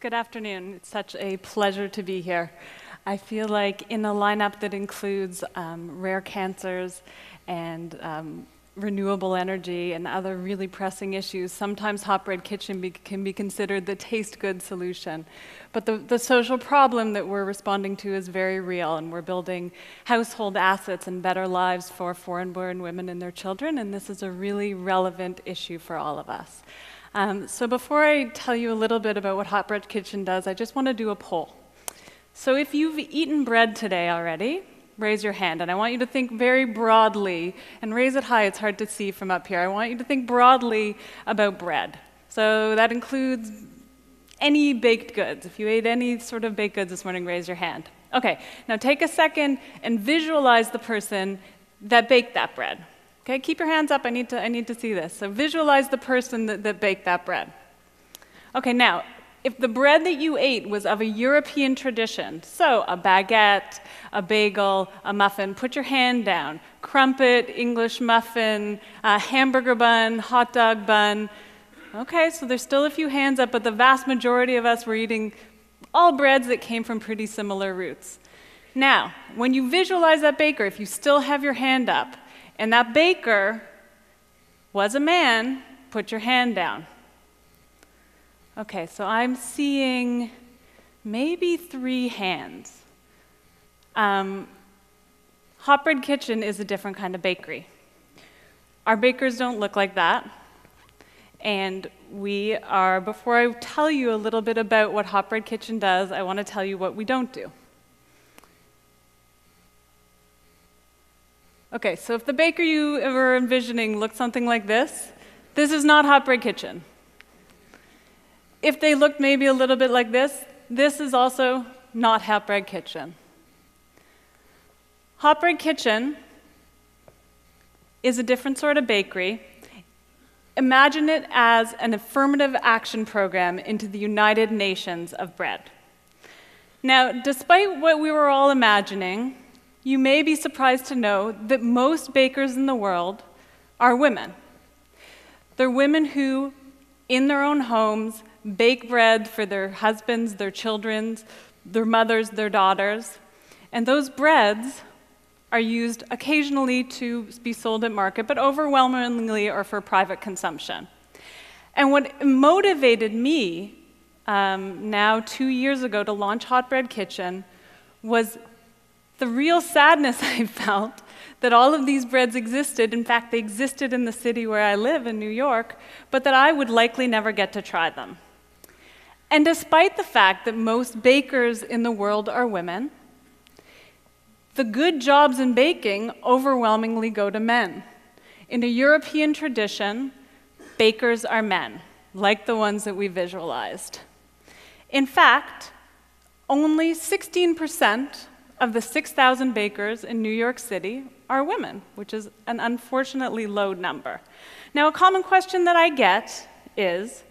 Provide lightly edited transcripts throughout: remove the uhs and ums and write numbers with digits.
Good afternoon. It's such a pleasure to be here. I feel like in a lineup that includes rare cancers and renewable energy and other really pressing issues, sometimes Hot Bread Kitchen can be considered the taste good solution. But the social problem that we're responding to is very real, and we're building household assets and better lives for foreign-born women and their children, and this is a really relevant issue for all of us. So before I tell you a little bit about what Hot Bread Kitchen does, I just want to do a poll. So if you've eaten bread today already, raise your hand. And I want you to think very broadly, and raise it high, it's hard to see from up here. I want you to think broadly about bread. So that includes any baked goods. If you ate any sort of baked goods this morning, raise your hand. Okay, now take a second and visualize the person that baked that bread. Okay, keep your hands up, I need to see this. So visualize the person that baked that bread. Okay, now, if the bread that you ate was of a European tradition, so a baguette, a bagel, a muffin, put your hand down. Crumpet, English muffin, hamburger bun, hot dog bun. Okay, so there's still a few hands up, but the vast majority of us were eating all breads that came from pretty similar roots. Now, when you visualize that baker, if you still have your hand up, and that baker was a man, put your hand down. Okay, so I'm seeing maybe 3 hands. Hot Bread Kitchen is a different kind of bakery. Our bakers don't look like that. And before I tell you a little bit about what Hot Bread Kitchen does, I want to tell you what we don't do. Okay, so if the baker you were envisioning looked something like this is not Hot Bread Kitchen. If they looked maybe a little bit like this is also not Hot Bread Kitchen. Hot Bread Kitchen is a different sort of bakery. Imagine it as an affirmative action program into the United Nations of bread. Now, despite what we were all imagining, you may be surprised to know that most bakers in the world are women. They're women who, in their own homes, bake bread for their husbands, their children, their mothers, their daughters. And those breads are used occasionally to be sold at market, but overwhelmingly are for private consumption. And what motivated me now 2 years ago to launch Hot Bread Kitchen was the real sadness I felt that all of these breads existed. In fact, they existed in the city where I live in New York, but that I would likely never get to try them. And despite the fact that most bakers in the world are women, the good jobs in baking overwhelmingly go to men. In a European tradition, bakers are men, like the ones that we visualized. In fact, only 16% of the 6,000 bakers in New York City are women, which is an unfortunately low number. Now, a common question that I get is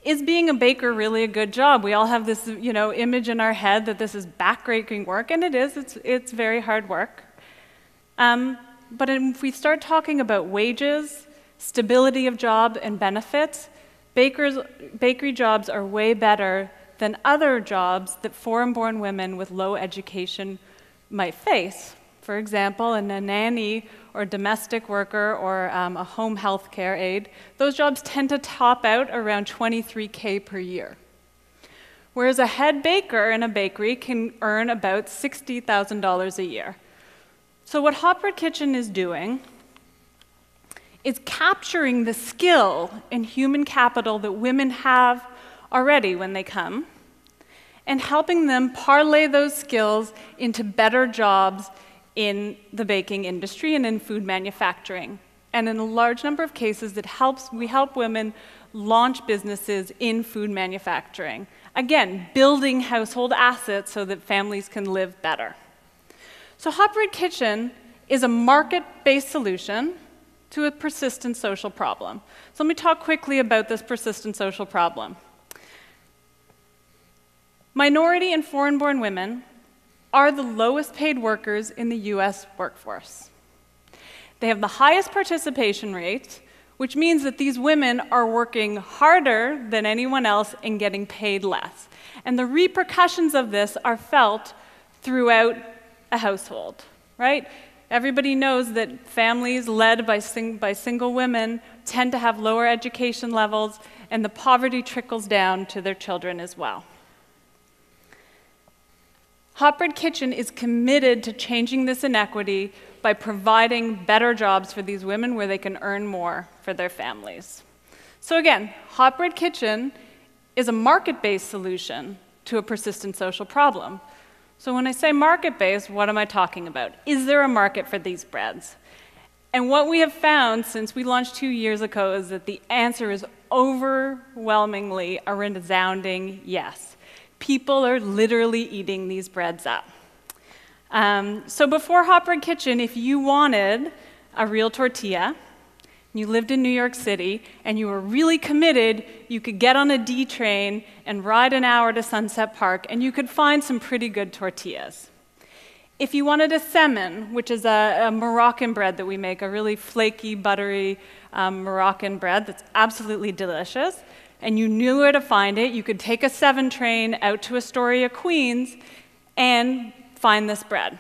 being a baker really a good job? We all have this, image in our head that this is backbreaking work, and it is. It's very hard work. But if we start talking about wages, stability of job, and benefits, bakery jobs are way better than other jobs that foreign-born women with low education might face. For example, a nanny or domestic worker or a home health care aide, those jobs tend to top out around $23K per year. Whereas a head baker in a bakery can earn about $60,000 a year. So what Hot Bread Kitchen is doing is capturing the skill and human capital that women have already when they come, and helping them parlay those skills into better jobs in the baking industry and in food manufacturing. And in a large number of cases, we help women launch businesses in food manufacturing. Again, building household assets so that families can live better. So Hot Bread Kitchen is a market-based solution to a persistent social problem. So let me talk quickly about this persistent social problem. Minority and foreign-born women are the lowest paid workers in the US workforce. They have the highest participation rate, which means that these women are working harder than anyone else and getting paid less. And the repercussions of this are felt throughout a household, right? Everybody knows that families led by single women tend to have lower education levels, and the poverty trickles down to their children as well. Hot Bread Kitchen is committed to changing this inequity by providing better jobs for these women where they can earn more for their families. So again, Hot Bread Kitchen is a market-based solution to a persistent social problem. So when I say market-based, what am I talking about? Is there a market for these breads? And what we have found since we launched 2 years ago is that the answer is overwhelmingly a resounding yes. People are literally eating these breads up. So before Hot Bread Kitchen, if you wanted a real tortilla, you lived in New York City, and you were really committed, you could get on a D train and ride an hour to Sunset Park, and you could find some pretty good tortillas. If you wanted a Jessamyn, which is a Moroccan bread that we make, a really flaky, buttery Moroccan bread that's absolutely delicious, and you knew where to find it, you could take a 7 train out to Astoria, Queens, and find this bread.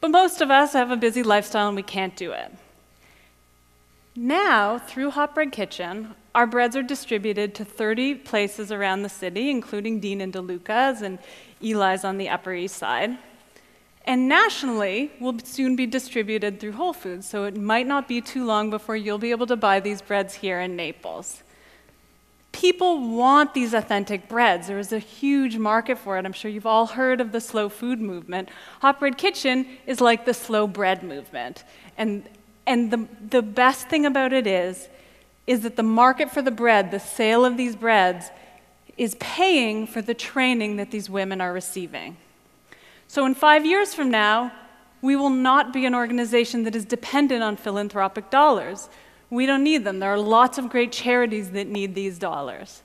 But most of us have a busy lifestyle and we can't do it. Now, through Hot Bread Kitchen, our breads are distributed to 30 places around the city, including Dean and DeLuca's and Eli's on the Upper East Side. And nationally, will soon be distributed through Whole Foods, so it might not be too long before you'll be able to buy these breads here in Naples. People want these authentic breads. There is a huge market for it. I'm sure you've all heard of the slow food movement. Hot Bread Kitchen is like the slow bread movement. And the best thing about it is that the market for the bread, the sale of these breads, is paying for the training that these women are receiving. So in 5 years from now, we will not be an organization that is dependent on philanthropic dollars. We don't need them. There are lots of great charities that need these dollars.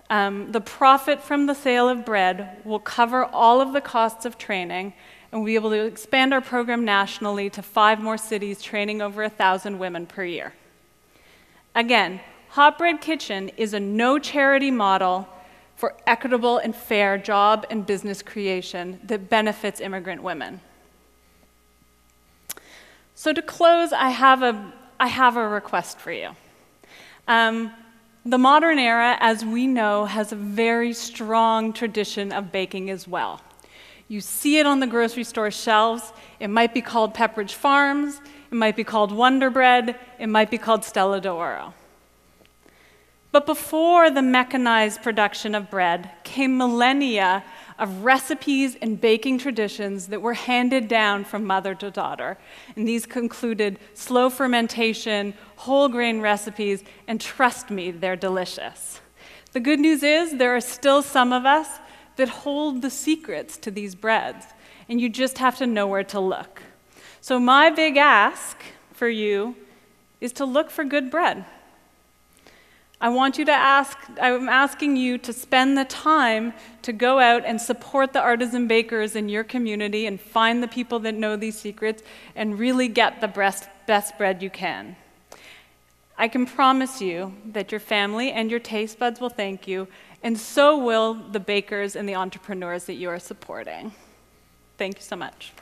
The profit from the sale of bread will cover all of the costs of training, and we'll be able to expand our program nationally to 5 more cities, training over 1,000 women per year. Again, Hot Bread Kitchen is a no-charity model for equitable and fair job and business creation that benefits immigrant women. So to close, I have a request for you. The modern era, as we know, has a very strong tradition of baking as well. You see it on the grocery store shelves. It might be called Pepperidge Farms. It might be called Wonder Bread. It might be called Stella d'Oro. But before the mechanized production of bread came millennia of recipes and baking traditions that were handed down from mother to daughter. And these included slow fermentation, whole grain recipes, and trust me, they're delicious. The good news is there are still some of us that hold the secrets to these breads, and you just have to know where to look. So my big ask for you is to look for good bread. I'm asking you to spend the time to go out and support the artisan bakers in your community and find the people that know these secrets and really get the best bread you can. I can promise you that your family and your taste buds will thank you, and so will the bakers and the entrepreneurs that you are supporting. Thank you so much.